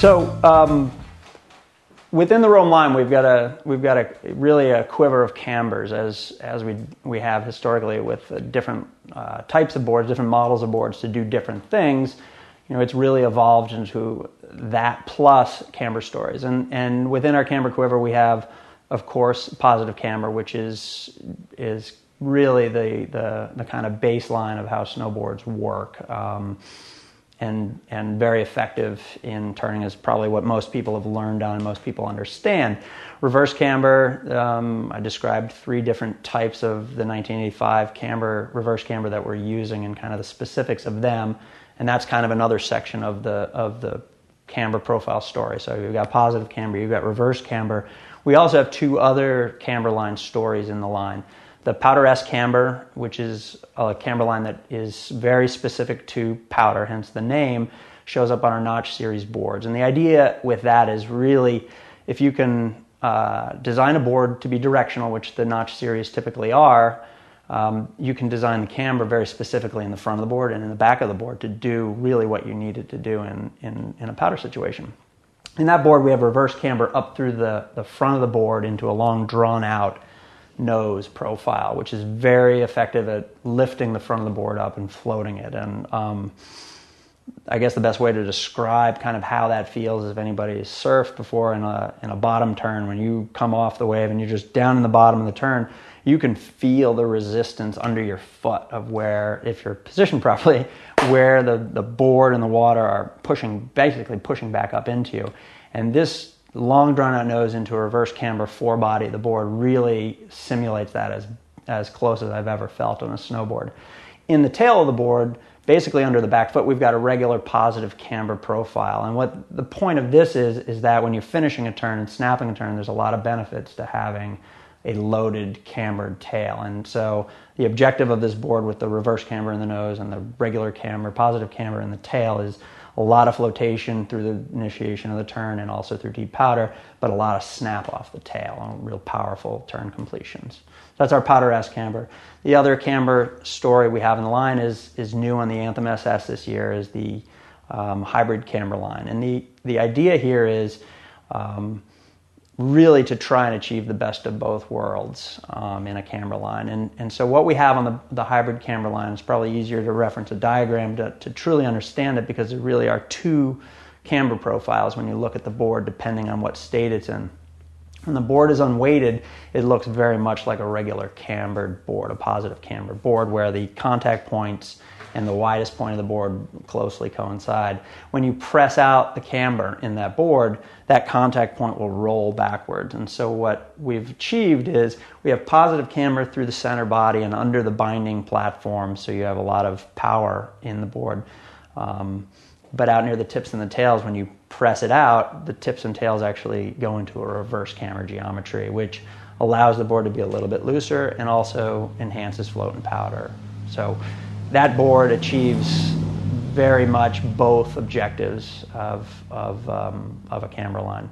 So within the Rome line, we've got really a quiver of cambers, as we have historically with different types of boards, different models of boards to do different things. You know, it's really evolved into that plus camber stories, and within our camber quiver, we have, of course, positive camber, which is really the kind of baseline of how snowboards work. And very effective in turning is probably what most people have learned on and most people understand. Reverse camber, I described 3 different types of the 1985 camber, reverse camber that we're using and kind of the specifics of them, and that's kind of another section of the camber profile story. So you've got positive camber, you've got reverse camber. We also have 2 other camber line stories in the line. The Powder S camber, which is a camber line that is very specific to powder, hence the name, shows up on our Notch series boards. And the idea with that is really, if you can design a board to be directional, which the Notch series typically are, you can design the camber very specifically in the front of the board and in the back of the board to do really what you need it to do in a powder situation. In that board, we have reverse camber up through the front of the board into a long, drawn-out nose profile, which is very effective at lifting the front of the board up and floating it. And I guess the best way to describe kind of how that feels is if anybody has surfed before in a bottom turn, when you come off the wave and you're just down in the bottom of the turn, you can feel the resistance under your foot of where, if you're positioned properly, where the board and the water are basically pushing back up into you. And this long drawn-out nose into a reverse camber forebody of the board really simulates that as close as I've ever felt on a snowboard. In the tail of the board, basically under the back foot, we've got a regular positive camber profile. And what the point of this is that when you're finishing a turn and snapping a turn, there's a lot of benefits to having a loaded cambered tail. And so the objective of this board with the reverse camber in the nose and the regular camber, positive camber in the tail is a lot of flotation through the initiation of the turn and also through deep powder, but a lot of snap off the tail and real powerful turn completions. That's our Powder S camber. The other camber story we have in the line is new on the Anthem SS this year, is the hybrid camber line. And the idea here is really to try and achieve the best of both worlds in a camber line. And so what we have on the hybrid camber line is probably easier to reference a diagram to truly understand it, because there really are 2 camber profiles when you look at the board depending on what state it's in. When the board is unweighted, it looks very much like a regular cambered board, a positive camber board, where the contact points and the widest point of the board closely coincide. When you press out the camber in that board, that contact point will roll backwards. And so what we've achieved is we have positive camber through the center body and under the binding platform, so you have a lot of power in the board. But out near the tips and the tails, when you press it out, the tips and tails actually go into a reverse camber geometry, which allows the board to be a little bit looser and also enhances float and powder. So that board achieves very much both objectives of a camber line.